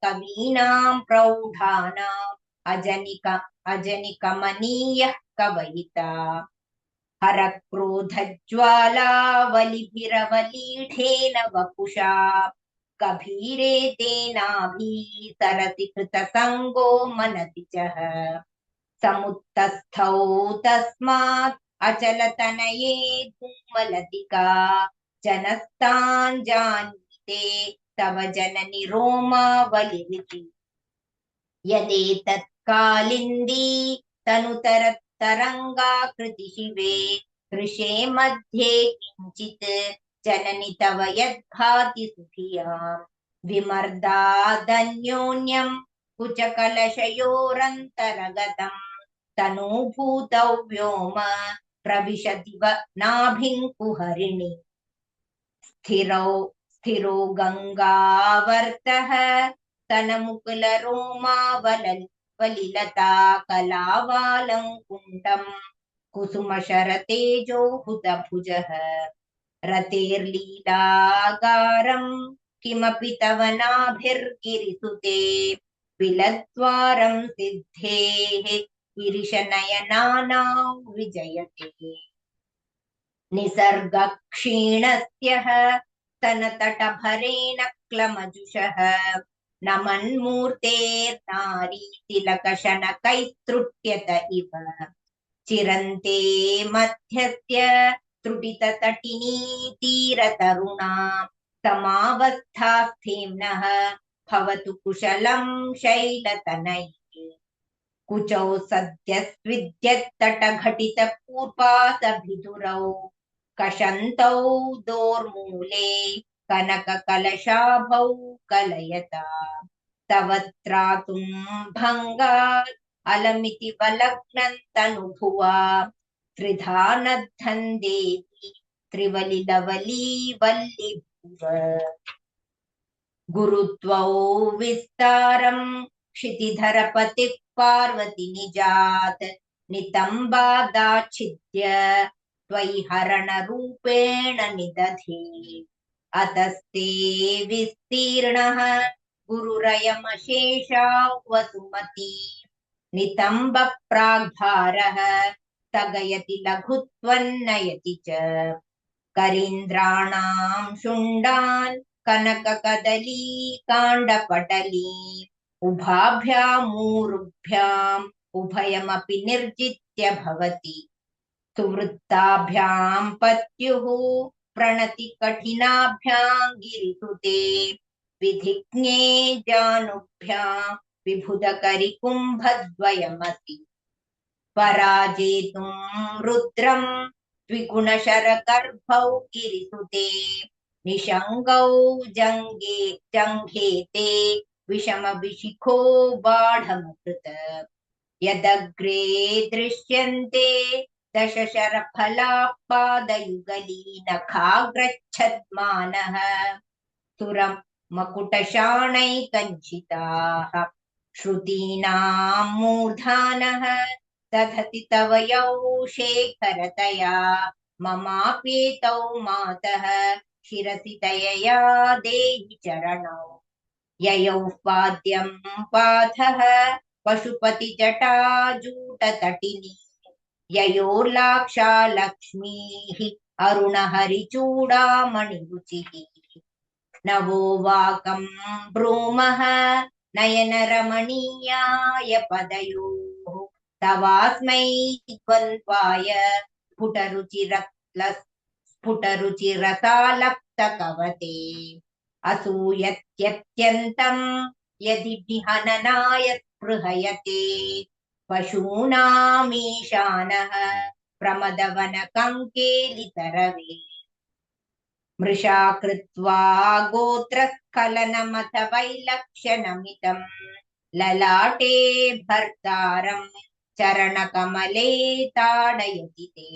कवीनां प्रौढानाम् अजनिकमनीयः कवयिता हरक्रोधज्वालावलिभिरवलीढेन वपुषा कभीरे तेनाभिः सरसि कृतसङ्गो मनसि च समुत्तस्थौ तस्मात् अचलतनये धूमलतिका जनस्तान् जानीते तव जननि रोमावलिरिति यदेतत्कालिन्दी तनुतरतरङ्गाकृति शिवे कृशे मध्ये किञ्चित् जननि तव यद्भाति सुधियाम् विमर्दादन्योन्यं कुचकलशयोरन्तरगतम् तनूभूतौ व्योम प्रविशदिव नाभिं कुहरिणि स्थिरो गङ्गावर्तः तनमुकुलरोमावलिलता कलावालङ्कुण्डम् कुसुमशरतेजो हुतभुजः रतेर्लीलागारं किमपि तव नाभिर्गिरिसुते बिलद्वारं सिद्धेः गिरिशनयनानां विजयते निसर्गक्षीणस्यः स्तनतटभरेण क्लमजुषः नमन्मूर्तेर्नारी तिलकशनकैस्तृट्यत इव चिरन्ते मध्यस्य त्रुटिततटिनी तीरतरुणा समावस्थास्थेम्नः भवतु कुशलं शैलतनैः कुचौ सद्यस्विद्यत्तटघटितपूर्वासभिधुरौ कषन्तौ दोर्मूले कनककलशाभौ कलयता तव त्रातुं भङ्गात् अलमिति वलग्नन्तनुभुवा त्रिधा नद्धन् देवी त्रिवलिलवली वल्लिभुव गुरुत्वौ विस्तारं क्षितिधरपतिः पार्वती निजात् नितम्बादाच्छिद्य त्वयि हरणरूपेण निदधे अतस्ते विस्तीर्णः गुरुरयमशेषा वसुमती नितम्बप्राग्भारः स्थगयति लघुत्वन्नयति च करीन्द्राणां शुण्डान् कनककदली काण्डपटली उभाभ्यामूरुभ्याम् उभयमपि निर्जित्य भवति सुवृत्ताभ्यां पत्युः प्रणति कठिनाभ्यां गिरिसुते विधिज्ञे जानुभ्यां विबुधकरिकुम्भद्वयमसि पराजेतुं रुद्रं द्विगुणशरगर्भौ गिरिसुते निशङ्गौ जङ्घेते विषमविशिखो बाढमकृत यदग्रे दृश्यन्ते दशशरफलापादयुगलीनखाग्रच्छद्मानः सुरं मकुटशाणैकञ्चिताः श्रुतीनां मूर्धानः दधति तव यौ शेखरतया ममाप्येतौ मातः शिरसि तयया देहि चरणौ ययौ पाद्यं पाथः पशुपतिजटाजूटतटिनी ययोर्लाक्षा लक्ष्मीः अरुणहरिचूडामणिरुचिः नवो वाकं भ्रूमः नयनरमणीयाय पदयोः तवास्मै द्वन्द्वाय स्फुटरुचिरसालक्तकवते असूयत्यत्यन्तं यदि विहननाय स्पृहयते पशूनामीशानः प्रमदवनकङ्केलितरवे मृषा कृत्वा गोत्रस्खलनमथ वैलक्ष्यनमितं ललाटे भर्तारं चरणकमले ताडयति ते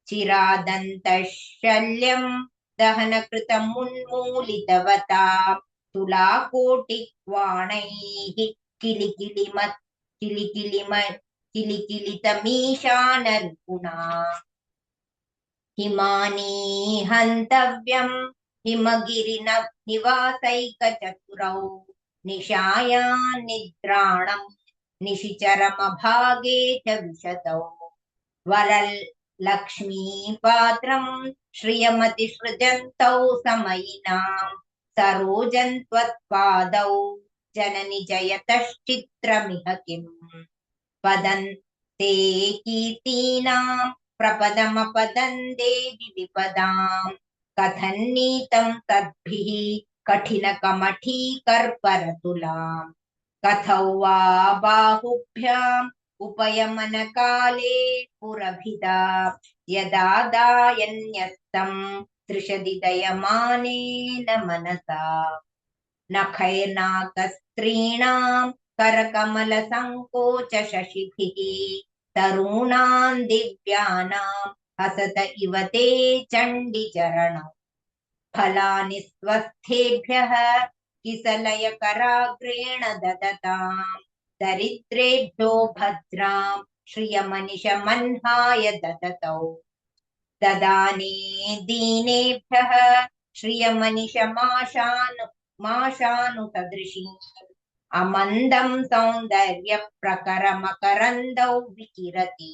चिरादन्तशल्यं दहनकृतमुन्मूलितवता तुलाकोटिक्वाणैः किलिकिलितमीशानर्पुणा हिमानी हन्तव्यं हिमगिरिनिवासैकचतुरौ निशायां निद्राणं निशिचरमभागे च विशतौ वरलक्ष्मीपात्रं श्रियमतिसृजन्तौ समयिनां सरोजं त्वत्पादौ जननि जयतश्चित्रमिह किम् पदन्ते कीर्तीनां प्रपदमपदं देवि विपदां कथन्नीतं तद्भिः कठिनकमठीकर्परतुलां कथौ वा बाहुभ्याम् उपयमनकाले पुरभिदा यदा दायन्यस्तं त्रिषदिदयमानेन मनसा नखैर्नाकस्त्रीणां करकमलसङ्कोचशशिभिः तरूणां दिव्यानां हसत इव ते चण्डिचरणौ फलानि स्वस्थेभ्यः किसलयकराग्रेण ददतां दरिद्रेभ्यो भद्रां श्रियमनिशमह्नाय ददतौ ददाने दीनेभ्यः श्रियमनिशमाशानुसदृशीम् अमन्दं सौन्दर्यप्रकरमकरन्दौ विकिरति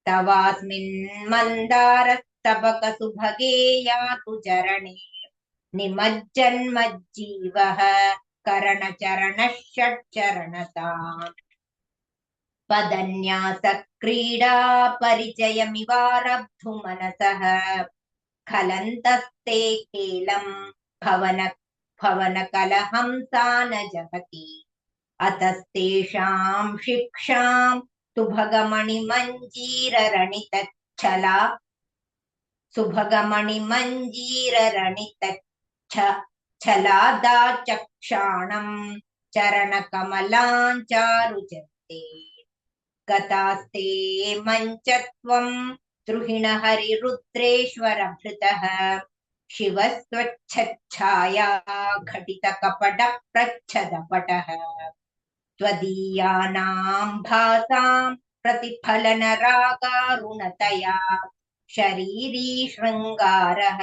तवास्मिन् मन्दारस्तबकसुभगे यातु चरणे निमज्जन्मज्जीवः करणचरणः षट्चरणताम् पदन्यासक्रीडा परिचयमिवारब्धु मनसः खलन्तस्ते खेलं भवनकलहंसा न जगति अतस्तेषां शिक्षां सुभगमणिमञ्जीररणितच्छला छलादाचक्षाणं चरणकमलाञ्चारुचन्ते गतास्ते मञ्चत्वं द्रुहिणहरिरुद्रेश्वरभृतः शिवस्त्वच्छाया घटितकपटप्रच्छदपटः त्वदीयानां भासां प्रतिफलनरागारुणतया शरीरी शृङ्गारः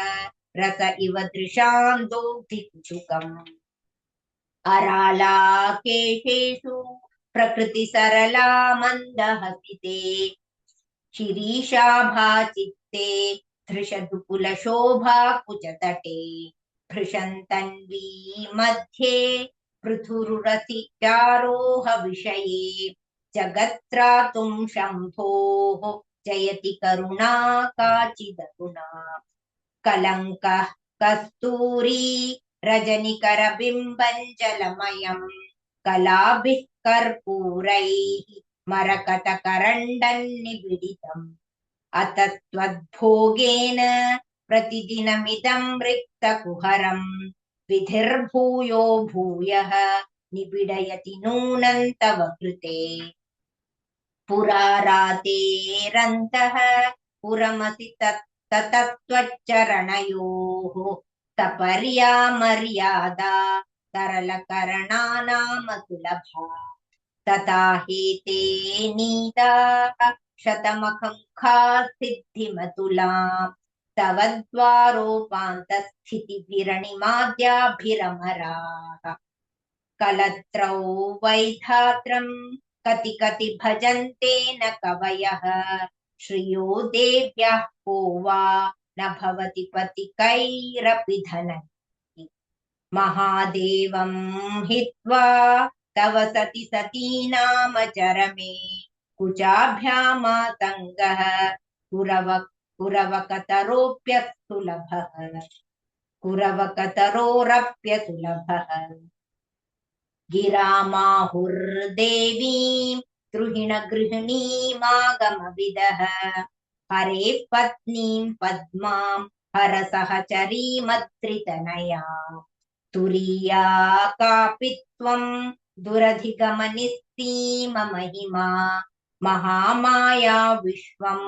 रस इव दृशां दोग्धिकुचुकम् अरालाकेशेषु प्रकृतिसरला मन्दहसिते शिरीषाभाचित्ते धृषदुकुलशोभा कुचतटे भृशन्तन्वी मध्ये पृथुरुरसिजारोह विषये जगत्त्रातुं शम्भोः जयति करुणा काचिदरुणा कलङ्कः कस्तूरी रजनिकरबिम्बञ्जलमयम् कलाभिः कर्पूरैः मरकतकरण्डन्निबिडितम् अतस्त्वद्भोगेन प्रतिदिनमिदं रिक्तकुहरम् विधिर्भूयो भूयः निबिडयति नूनं तव कृते पुरारातेरन्तः पुरमसि ततत्त्वच्चरणयोः सपर्या मर्यादा तरलकरणानामसुलभा तथा हि ते नीताः शतमखमुखाः सिद्धिमतुलाम् तव द्वारोपान्तस्थितिभिरणिमाद्याभिरमराः कलत्रौ वैधात्रम् कति कति भजन्ते न कवयः श्रियो देव्याः को वा न भवति पतिकैरपि धनैः महादेवं हित्वा तव सति सतीनामचरमे कुचाभ्यामातङ्गः कुरवकतरोऽप्यसुलभः कुरवकतरोरप्यसुलभः गिरामाहुर्देवीं गृहिणीमागमविदः हरे पत्नीं पद्मां हरसहचरीमद्रितनया तुरीया कापि त्वं दुरधिगमनिस्सीममहिमा महामाया विश्वं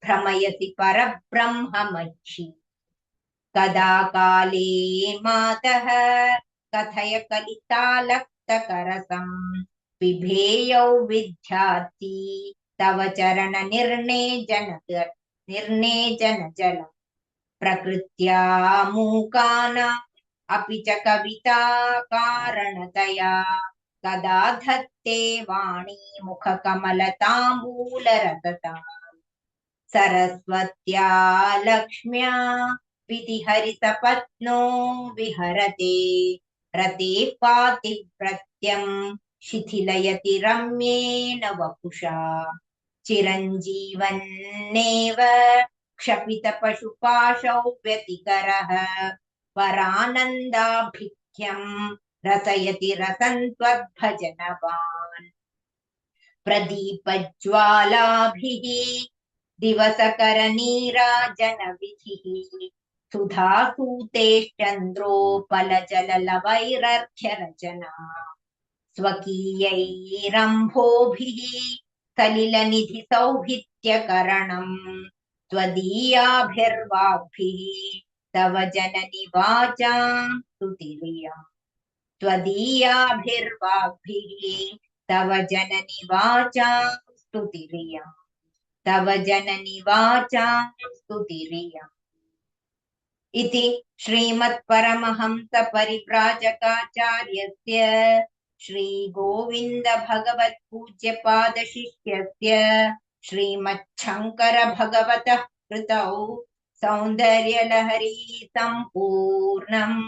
भ्रमयसि परब्रह्ममयि कदा काले मातः कथय कलितालक्तकरसं पिबेयौ विद्यार्थी तव निर्णेजन प्रकृत्या मूकानाम् अपि च कविता कारणतया कदा धत्ते वाणी मुखकमलताम्बूलरसता सरस्वत्या लक्ष्म्या विधिहरिसपत्नो विहरते रते पातिव्रत्यं शिथिलयति रम्येन वपुषा चिरञ्जीवन्नेव क्षपितपशुपाशौ व्यतिकरः परानन्दाभिख्यं रसयति रसन्त्वद्भजनवान् प्रदीपज्वालाभिः दिवसकरनीराजनविधिः सुधासूतेश्चन्द्रोपलजललवैरर्घ्यरचना स्वकीयैरम्भोभिः सलिलनिधिसौहित्यकरणम् त्वदीयाभिर्वाग्भिः तव जननि वाचां स्तुतिरियम् त्वदीयाभिर्वाग्भिः तव जननि वाचां स्तुतिरियम् तव जननि वाचां स्तुतिरियम् इति श्रीमत्परमहंसपरिव्राजकाचार्यस्य श्रीगोविन्दभगवत्पूज्यपादशिष्यस्य श्रीमच्छङ्करभगवतः कृतौ सौन्दर्यलहरी सम्पूर्णम्।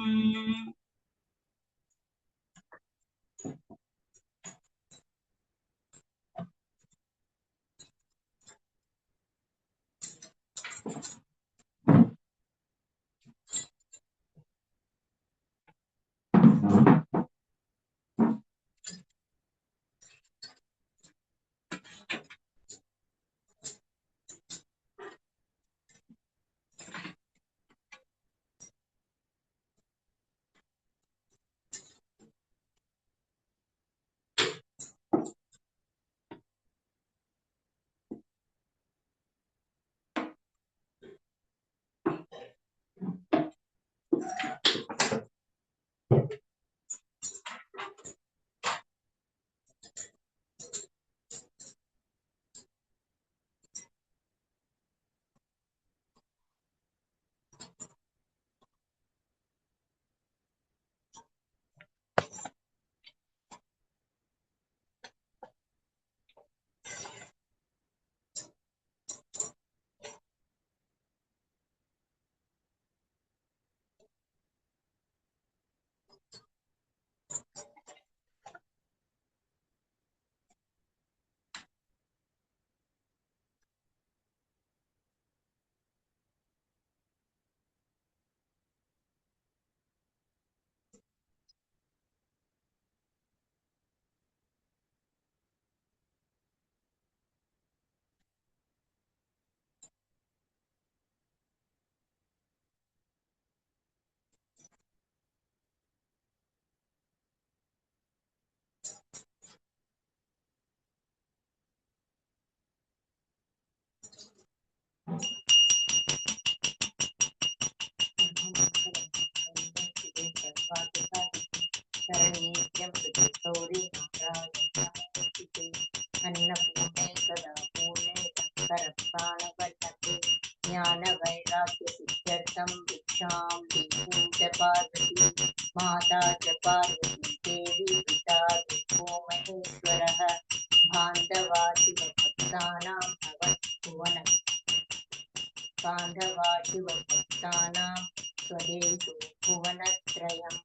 भिक्षां देवो च पार्वती माता च पार्वती देवी पिता देवो महेश्वरः बान्धवा शिवभक्तानां स्वदेशो भुवनत्रयम्।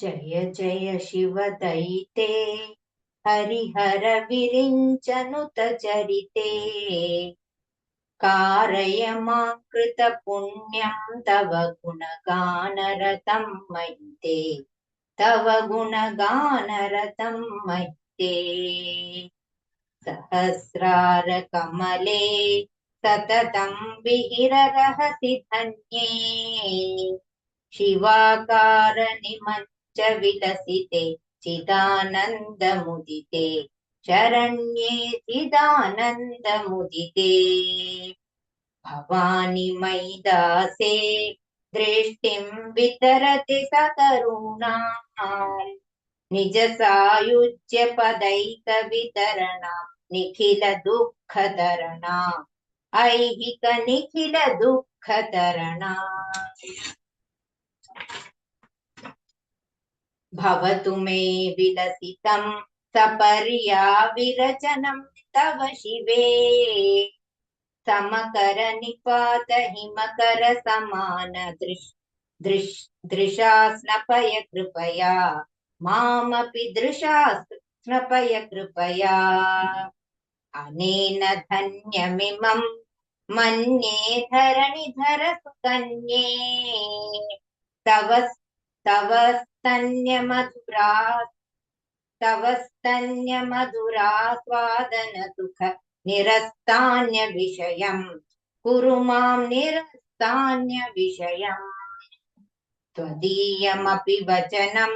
जय जय शिवदयिते हरिहर विरिञ्चनुत चरिते कारय मां कृतपुण्यं तव गुणगानरतं मयिते तव गुणगानरतं मयिते सहस्रार कमले सततं विहिररहसि धन्ये शिवाकार निमज्ज विलसिते चिदानन्दमुदिते शरण्ये चिदानन्दमुदिते भवानि मयि दासे दृष्टिं वितरति सकरुणा निज सायुज्य पदैक वितरणा निखिल दुःखतरणा ऐहिक निखिल दुःखतरणा भवतु मे विलसितं सपर्याविरचनं तव शिवे समकर निपात हिमकर समान दृशा स्नपय कृपया मामपि दृशा स्नपय कृपया अनेन धन्यमिमं मन्ये धरणिधर सुकन्ये तव तव स्तन्यमधुरा तव स्तन्यमधुरास्वादनसुख निरस्तान्यविषयम् कुरु मां निरस्तान्यविषयम् त्वदीयमपि वचनं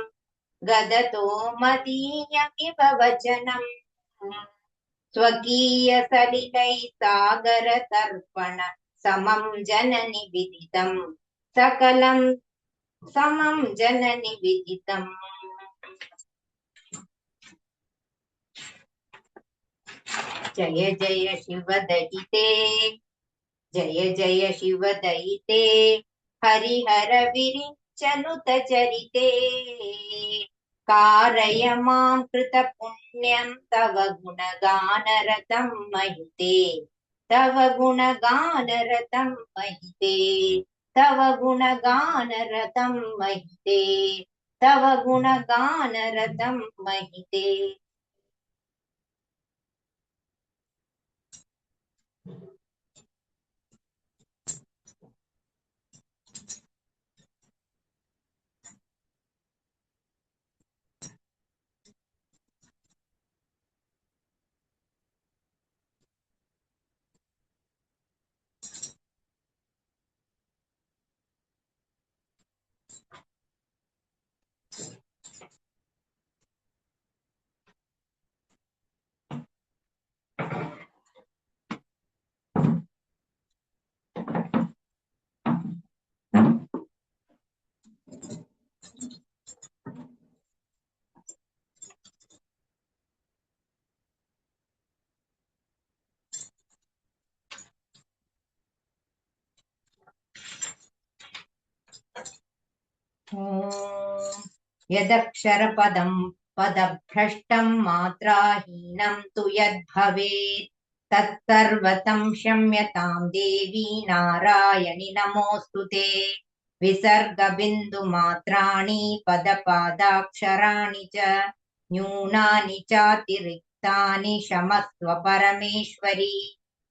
गदतो मदीयमिव वचनम् स्वकीयसलिलैः सागरतर्पण समं जननि विदितम् सकलं समं जननि विदितम्। जय जय शिवदयिते जय जय शिवदयिते हरिहर विरिञ्चनुत चरिते कारय मां कृतपुण्यं तव गुणगानरतं महिते तव गुणगानरतं महिते तव गुणगानरतं महिते तव गुणगानरतं महिते। यदक्षरपदं पदभ्रष्टं मात्राहीनं तु यद्भवेत् तत्सर्वतं क्षम्यतां देवी नारायणि नमोऽस्तु ते। विसर्गबिन्दुमात्राणि पदपादाक्षराणि च न्यूनानि चातिरिक्तानि क्षमस्व परमेश्वरी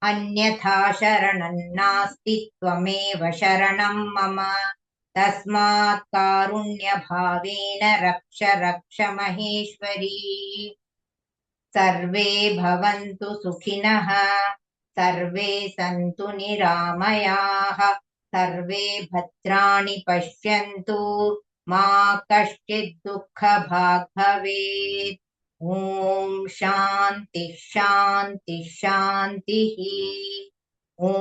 अन्यथा शरणं नास्ति त्वमेव शरणं मम तस्मात् कारुण्यभावेन रक्ष रक्ष महेश्वरी। सर्वे भवन्तु सुखिनः सर्वे सन्तु निरामयाः सर्वे भद्राणि पश्यन्तु मा कश्चित् दुःखभाग् भवेत्। ॐ शान्ति शान्ति शान्तिः। ॐ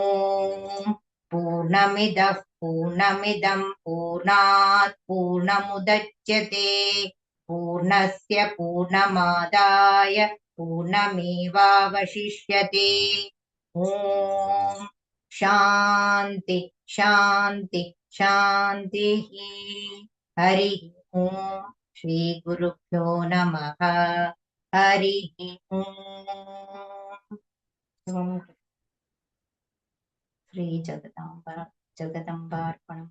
पूर्णमिदः पूर्णमिदं पूर्णात् पूर्णमुदच्यते पूर्णस्य पूर्णमादाय पूर्णमेवावशिष्यते। ॐ शान्ति शान्ति शान्तिः। हरिः ॐ श्रीगुरुभ्यो नमः। हरिः ॐ। श्री जगदम्बार्पणम्।